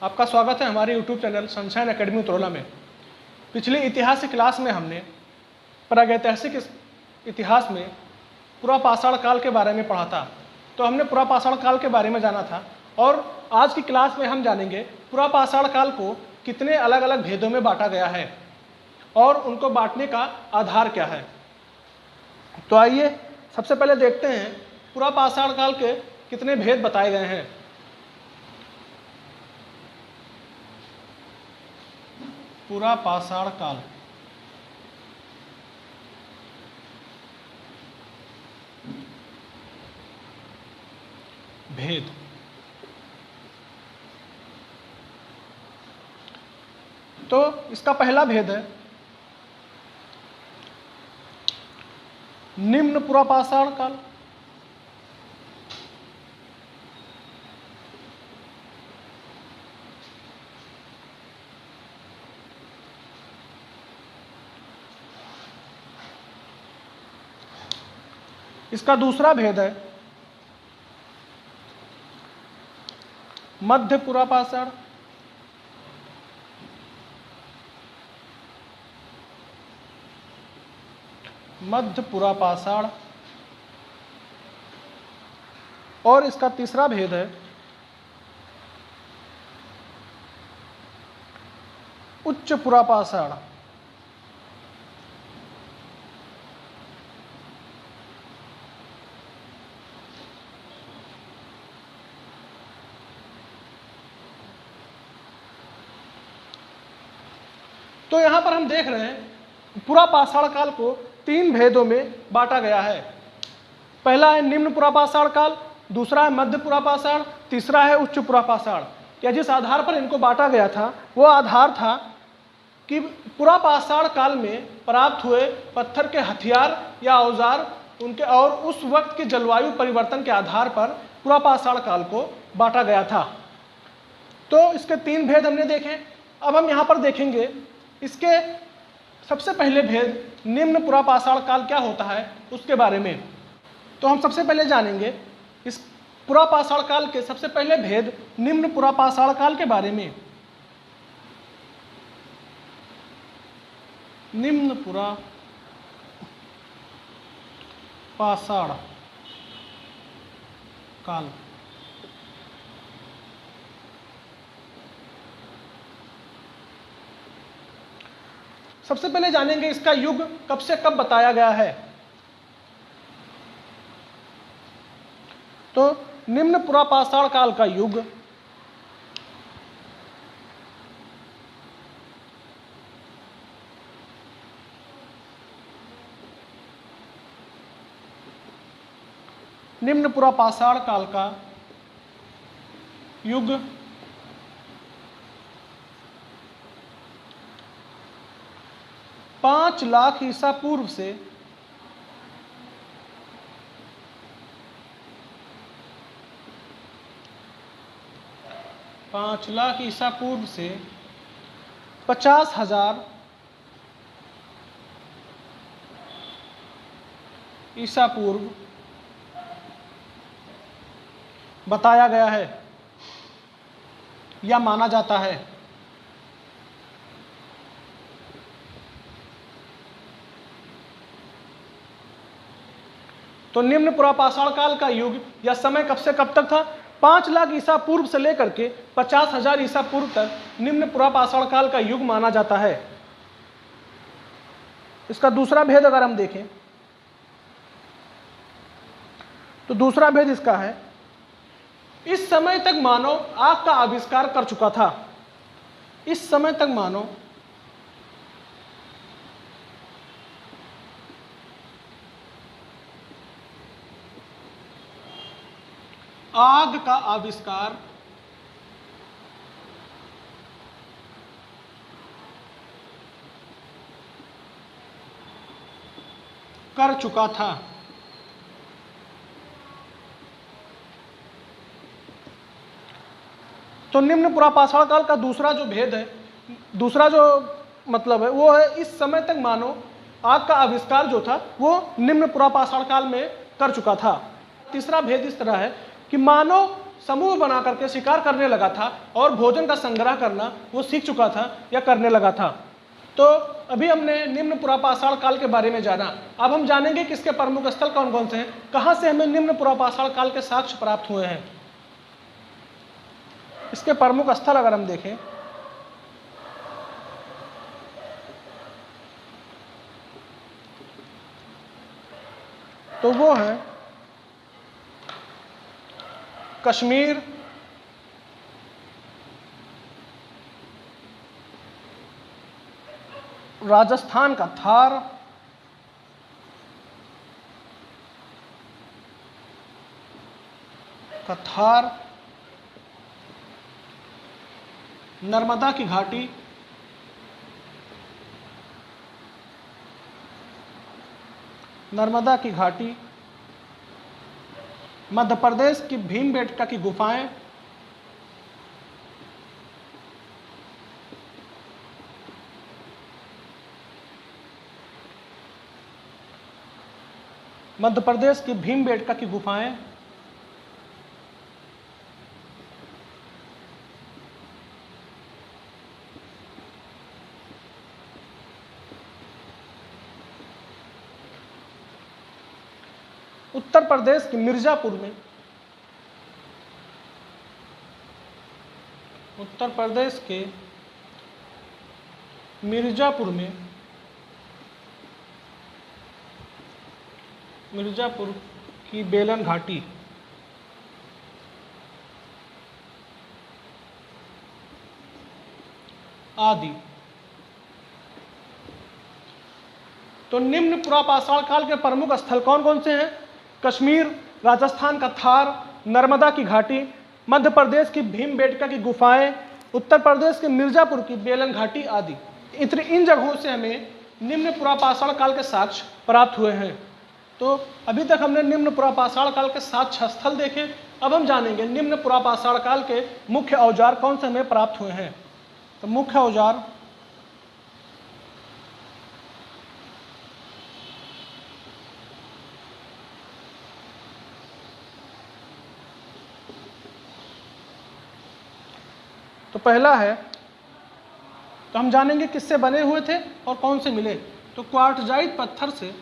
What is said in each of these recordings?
आपका स्वागत है हमारे YouTube channel sunshine academy Utraula में। पिछली इतिहास की क्लास में हमने प्रागैतिहासिक इतिहास में पुरापाषाण काल के बारे में पढ़ा था। तो हमने पुरापाषाण काल के बारे में जाना था और आज की क्लास में हम जानेंगे पुरापाषाण काल को कितने अलग अलग भेदों में बांटा गया है और उनको बांटने का आधार क्या है। तो आइए सबसे पहले देखते हैं पुरापाषाण काल के कितने भेद बताए गए हैं। पुरापाषाण काल भेद। तो इसका पहला भेद है निम्न पुरापाषाण काल। इसका दूसरा भेद है मध्य पुरापाषाण। मध्य पुरापाषाण। और इसका तीसरा भेद है उच्च पुरापाषाण। तो यहां पर हम देख रहे हैं पुरापाषाण काल को तीन भेदों में बांटा गया है। पहला है निम्न पुरापाषाण काल, दूसरा है मध्य पुरापाषाण, तीसरा है उच्च पुरापाषाण। या जिस आधार पर इनको बांटा गया था वो आधार था कि पुरापाषाण काल में प्राप्त हुए पत्थर के हथियार या औजार उनके और उस वक्त के जलवायु परिवर्तन के आधार पर पुरापाषाण काल को बांटा गया था। तो इसके तीन भेद हमने देखे। अब हम यहाँ पर देखेंगे इसके सबसे पहले भेद निम्न पुरापाषाण काल क्या होता है उसके बारे में। तो हम सबसे पहले जानेंगे इस पुरापाषाण काल के सबसे पहले भेद निम्न पुरापाषाण काल के बारे में। निम्न पुरापाषाण काल। सबसे पहले जानेंगे इसका युग कब से कब बताया गया है। तो निम्न पुरापाषाण काल का युग निम्न पुरापाषाण काल का युग 5 लाख ईसा पूर्व से 5 लाख ईसा पूर्व से 50,000 ईसा पूर्व बताया गया है या माना जाता है। तो निम्न पुरापाषाण काल का युग या समय कब से कब तक था? 5 लाख ईसा पूर्व से लेकर के 50,000 ईसा पूर्व तक निम्न पुरापाषाण काल का युग माना जाता है। इसका दूसरा भेद अगर हम देखें तो दूसरा भेद इसका है इस समय तक मानव आग का आविष्कार कर चुका था। इस समय तक मानव आग का आविष्कार कर चुका था। तो निम्न पुरापाषाण काल का दूसरा जो भेद है, दूसरा जो मतलब है वो है इस समय तक मानव आग का आविष्कार जो था वो निम्न पुरापाषाण काल में कर चुका था। तीसरा भेद इस तरह है कि मानव समूह बना करके शिकार करने लगा था और भोजन का संग्रह करना वो सीख चुका था या करने लगा था। तो अभी हमने निम्न पुरापाषाण काल के बारे में जाना। अब हम जानेंगे कि इसके प्रमुख स्थल कौन कौन से हैं, कहाँ से हमें निम्न पुरापाषाण काल के साक्ष्य प्राप्त हुए हैं। इसके प्रमुख स्थल अगर हम देखें तो वो है कश्मीर, राजस्थान का थार, नर्मदा की घाटी, मध्य प्रदेश की भीमबेटका की गुफाएं, उत्तर प्रदेश के मिर्जापुर में मिर्जापुर की बेलन घाटी, आदि। तो निम्न पुरापाषाण काल के प्रमुख स्थल कौन कौन से हैं? कश्मीर, राजस्थान का थार, नर्मदा की घाटी, मध्य प्रदेश की भीमबेटका की गुफाएं, उत्तर प्रदेश के मिर्जापुर की बेलन घाटी आदि। इन जगहों से हमें निम्न पुरापाषाण काल के साक्ष्य प्राप्त हुए हैं। तो अभी तक हमने निम्न पुरापाषाण काल के साक्ष्य स्थल देखे। अब हम जानेंगे निम्न पुरापाषाण काल के मुख्य औजार कौन से हमें प्राप्त हुए हैं। तो मुख्य औजार तो पहला है, तो हम जानेंगे किससे बने हुए थे और कौन से मिले। तो क्वार्टजाइट पत्थर से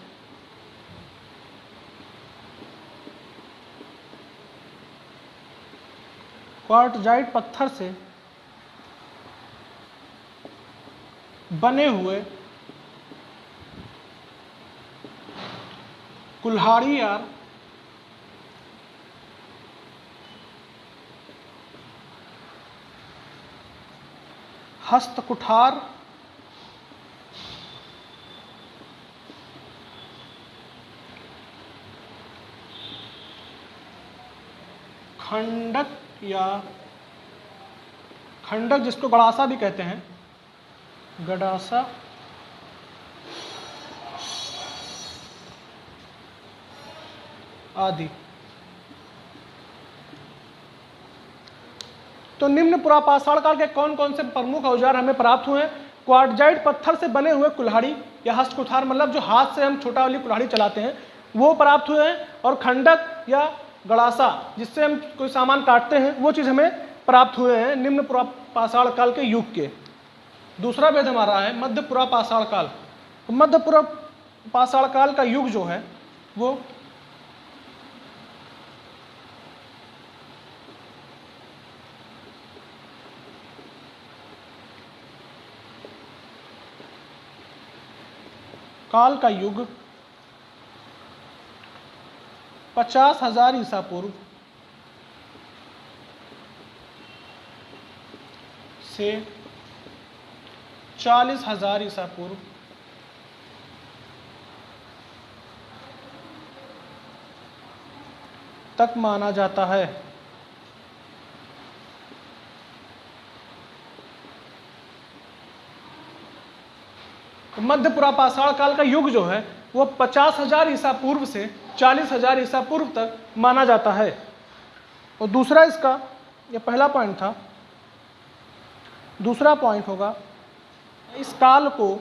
बने हुए कुल्हाड़ी या हस्तकुठार, खंडक जिसको गड़ासा भी कहते हैं, गड़ासा, आदि। तो निम्न पुरापाषाण काल के कौन कौन से प्रमुख औजार हमें प्राप्त हुए हैं? क्वार्टजाइट पत्थर से बने हुए कुल्हाड़ी या हस्तकुठार, मतलब जो हाथ से हम छोटा वाली कुल्हाड़ी चलाते हैं, वो प्राप्त हुए हैं। और खंडक या गड़ासा जिससे हम कोई सामान काटते हैं, वो चीज़ हमें प्राप्त हुए हैं निम्न पुरापाषाण काल के युग के। दूसरा वेद हमारा है मध्य पुरापाषाण काल। तो मध्य पुरापाषाण काल का युग जो है वो काल का युग 50,000 ईसा पूर्व से 40,000 ईसा पूर्व तक माना जाता है। मध्य पुरापाषाण काल का युग जो है वो 50,000 ईसा पूर्व से 40,000 ईसा पूर्व तक माना जाता है। और दूसरा इसका, ये पहला पॉइंट था, दूसरा पॉइंट होगा इस काल को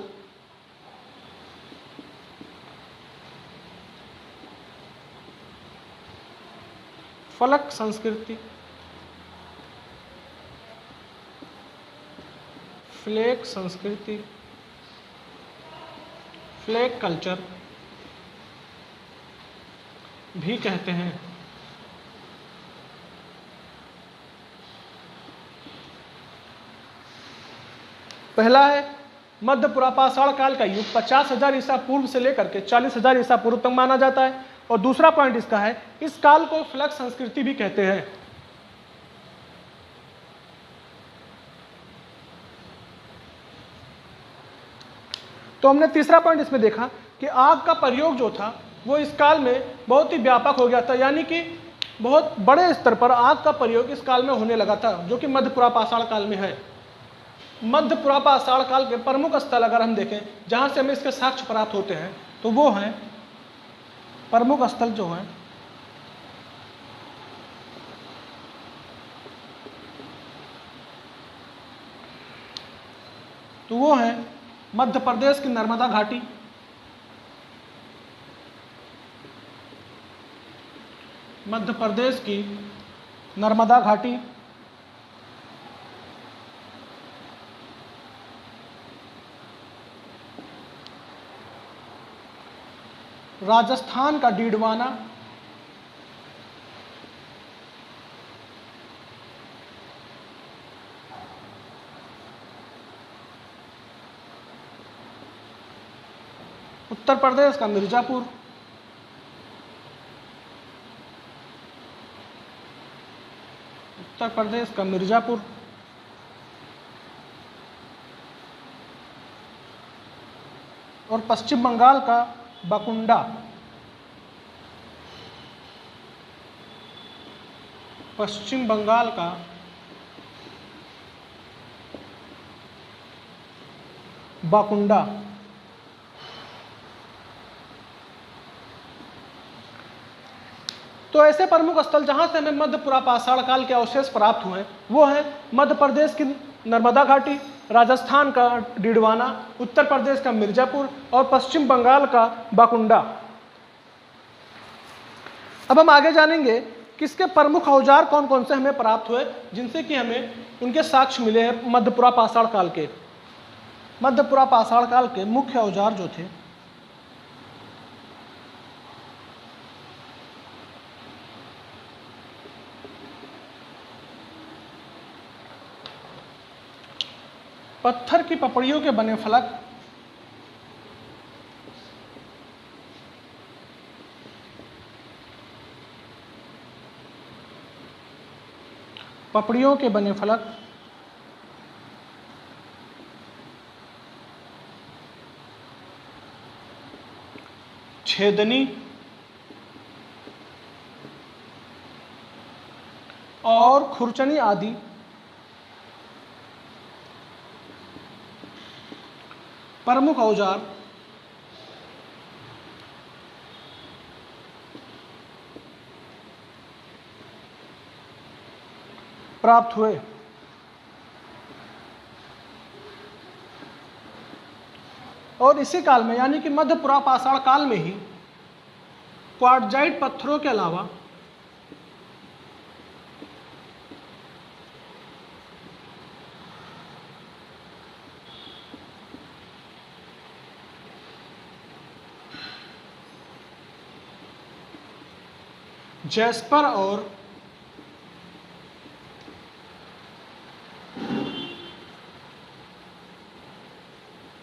फलक संस्कृति फ्लेक संस्कृति, फ्लेक कल्चर भी कहते हैं। पहला है मध्य पुरापाषाण काल का युग 50,000 ईसा पूर्व से लेकर के 40,000 ईसा पूर्व तक माना जाता है। और दूसरा पॉइंट इसका है, इस काल को फ्लक्स संस्कृति भी कहते हैं। तो हमने तीसरा पॉइंट इसमें देखा कि आग का प्रयोग जो था वो इस काल में बहुत ही व्यापक हो गया था, यानी कि बहुत बड़े स्तर पर आग का प्रयोग इस काल में होने लगा था, जो कि मध्य पुरापाषाण काल में है। मध्य पुरापाषाण काल के प्रमुख स्थल अगर हम देखें जहां से हमें इसके साक्ष्य प्राप्त होते हैं तो वो हैं, प्रमुख स्थल जो हैं तो वो हैं मध्य प्रदेश की नर्मदा घाटी, मध्य प्रदेश की नर्मदा घाटी, राजस्थान का डीडवाना, उत्तर प्रदेश का मिर्जापुर, उत्तर प्रदेश का मिर्जापुर, और पश्चिम बंगाल का बाकुंडा, पश्चिम बंगाल का बाकुंडा। तो ऐसे प्रमुख स्थल जहां से हमें मध्य पुरापाषाण काल के अवशेष प्राप्त हुए वो हैं मध्य प्रदेश की नर्मदा घाटी, राजस्थान का डीडवाना, उत्तर प्रदेश का मिर्जापुर और पश्चिम बंगाल का बाकुंडा। अब हम आगे जानेंगे कि इसके प्रमुख औजार कौन कौन से हमें प्राप्त हुए जिनसे कि हमें उनके साक्ष्य मिले हैं मध्य पुरापाषाण काल के। मध्य पुरापाषाण काल के मुख्य औजार जो थे पत्थर की पपड़ियों के बने फलक, पपड़ियों के बने फलक, छेदनी और खुरचनी आदि प्रमुख औजार प्राप्त हुए। और इसी काल में यानी कि मध्य पुरापाषाण काल में ही क्वार्टजाइट पत्थरों के अलावा जैस्पर और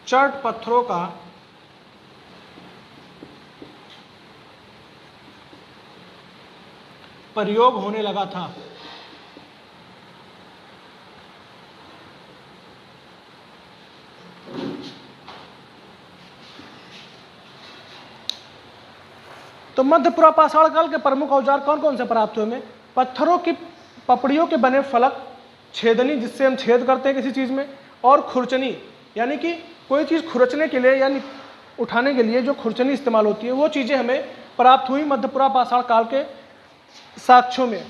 चर्ट पत्थरों का प्रयोग होने लगा था। तो मध्य पुरापाषाण काल के प्रमुख औजार कौन कौन से प्राप्त हुए हमें? पत्थरों की पपड़ियों के बने फलक, छेदनी जिससे हम छेद करते हैं किसी चीज़ में, और खुरचनी यानी कि कोई चीज़ खुरचने के लिए यानी उठाने के लिए जो खुरचनी इस्तेमाल होती है वो चीज़ें हमें प्राप्त हुई मध्य पुरापाषाण काल के साक्ष्यों में।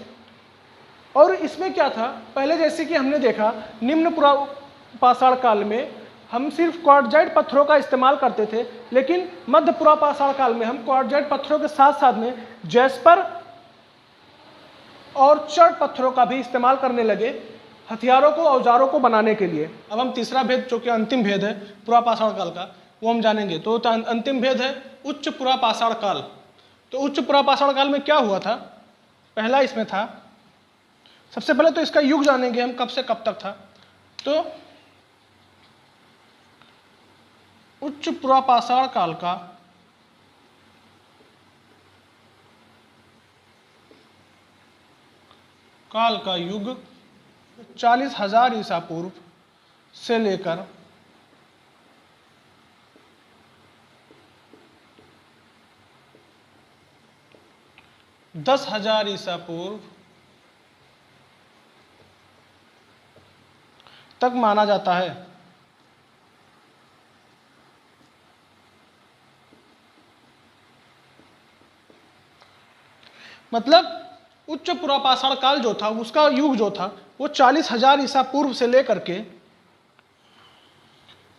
और इसमें क्या था, पहले जैसे कि हमने देखा निम्न पुरापाषाण काल में हम सिर्फ क्वार्टजाइट पत्थरों का इस्तेमाल करते थे, लेकिन मध्य पुरापाषाण काल में हम क्वार्टजाइट पत्थरों के साथ साथ में जैस्पर और चर्ट पत्थरों का भी इस्तेमाल करने लगे। हथियारों को, औजारों को बनाने के लिए। अब हम तीसरा भेद, जो कि अंतिम भेद है पुरापाषाण काल का, वो हम जानेंगे। तो अंतिम भेद है उच्च पुरापाषाण काल। तो उच्च पुरापाषाण काल में क्या हुआ था? पहला इसमें था, सबसे पहले तो इसका युग जानेंगे हम, कब से कब तक था। तो उच्च पुरापाषाण काल का युग 40,000 ईसा पूर्व से लेकर 10,000 ईसा पूर्व तक माना जाता है। मतलब उच्च पुरापाषाण काल जो था, उसका युग जो था, वो 40,000 ईसा पूर्व से लेकर के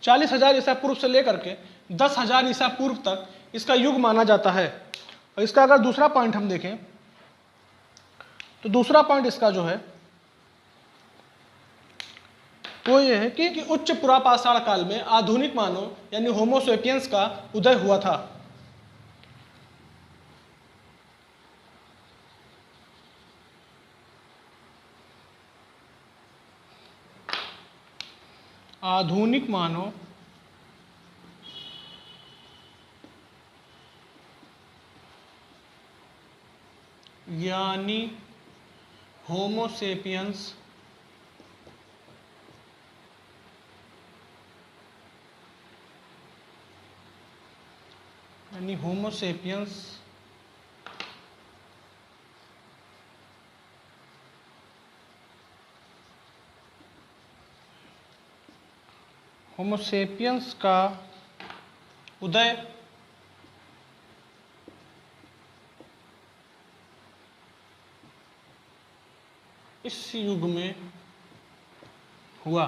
40,000 ईसा पूर्व से लेकर के 10,000 ईसा पूर्व तक इसका युग माना जाता है। और इसका अगर दूसरा पॉइंट हम देखें, तो दूसरा पॉइंट इसका जो है वो ये है कि उच्च पुरापाषाण काल में आधुनिक मानव यानी होमो सेपियंस का उदय हुआ था। आधुनिक मानव यानी होमो सेपियंस का उदय इस युग में हुआ।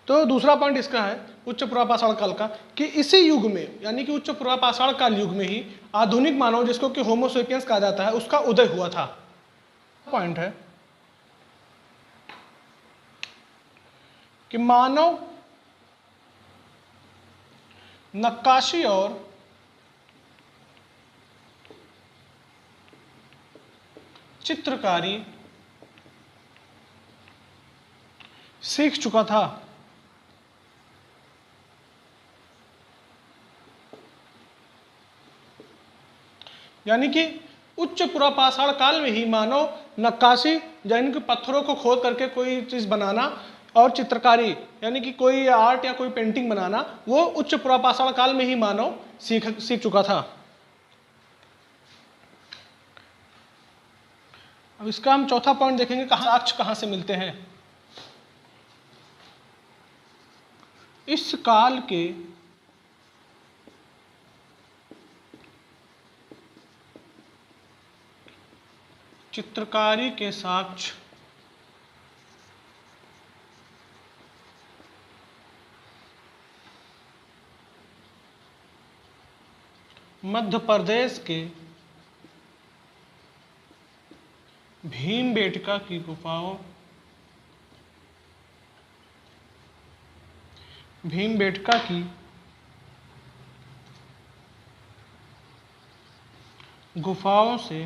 तो दूसरा पॉइंट इसका है उच्च पुरापाषाण काल का, कि इसी युग में यानी कि उच्च पुरापाषाण काल युग में ही आधुनिक मानव, जिसको कि होमो सेपियंस कहा जाता है, उसका उदय हुआ था। पॉइंट है कि मानव नक्काशी और चित्रकारी सीख चुका था। यानी कि उच्च पुरापाषाण काल में ही मानव नक्काशी यानी कि पत्थरों को खोद करके कोई चीज बनाना और चित्रकारी यानी कि कोई आर्ट या कोई पेंटिंग बनाना, वो उच्च पुरापाषाण काल में ही मानव सीख चुका था। अब इसका हम चौथा पॉइंट देखेंगे, साक्ष्य कहां से मिलते हैं। इस काल के चित्रकारी के साक्ष्य मध्य प्रदेश के भीमबेटका की गुफाओं से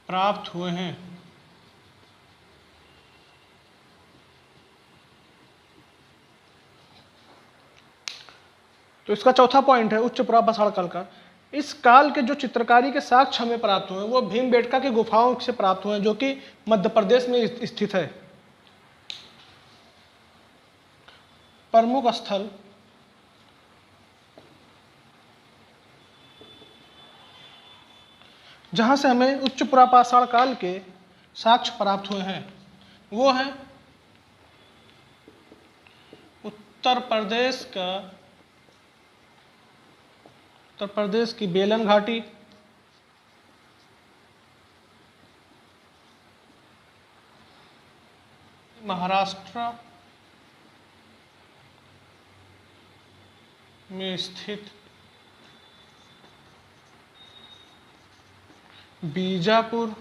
प्राप्त हुए हैं। तो इसका चौथा पॉइंट है उच्च पुरापाषाण काल का, इस काल के जो चित्रकारी के साक्ष्य हमें प्राप्त हुए वो भीमबेटका की गुफाओं से प्राप्त हुए हैं, जो कि मध्य प्रदेश में स्थित है। प्रमुख स्थल जहां से हमें उच्च पुरापाषाण काल के साक्ष्य प्राप्त हुए हैं वो है उत्तर प्रदेश की बेलन घाटी, में स्थित बीजापुर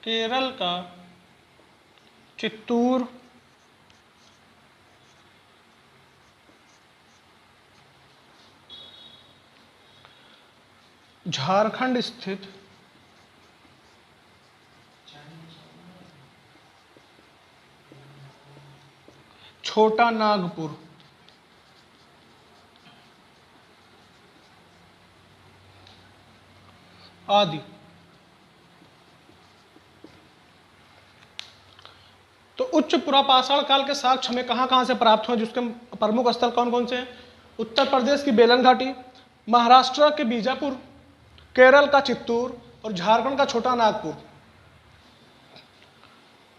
केरल का चित्तूर झारखंड स्थित छोटा नागपुर आदि। तो उच्च पुरापाषाण काल के साक्ष्य हमें कहाँ से प्राप्त हुए, जिसके प्रमुख स्थल कौन कौन से हैं? उत्तर प्रदेश की बेलन घाटी, महाराष्ट्र के बीजापुर, केरल का चित्तूर और झारखंड का छोटा नागपुर।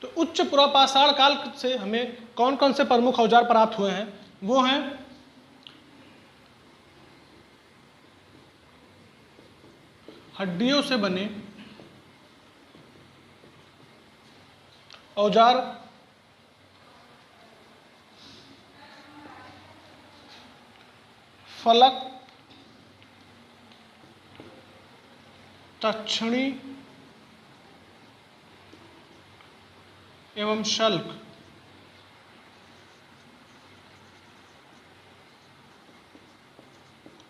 तो उच्च पुरापाषाण काल से हमें कौन कौन से प्रमुख औजार प्राप्त हुए हैं? वो हैं हड्डियों से बने औजार, फलक, तक्षणी एवं शल्क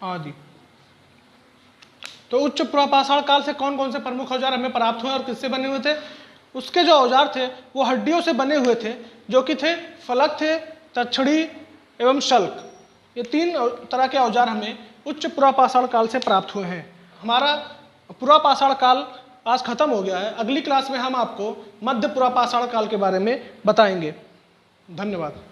आदि। तो उच्च पुरापाषाण काल से कौन कौन से प्रमुख औजार हमें प्राप्त हुए और किससे बने हुए थे? उसके जो औजार थे वो हड्डियों से बने हुए थे, जो कि थे फलक थे, तक्षणी एवं शल्क। ये 3 तरह के औजार हमें उच्च पुरापाषाण काल से प्राप्त हुए हैं। हमारा पुरापाषाण काल आज खत्म हो गया है। अगली क्लास में हम आपको मध्य पुरापाषाण काल के बारे में बताएंगे। धन्यवाद।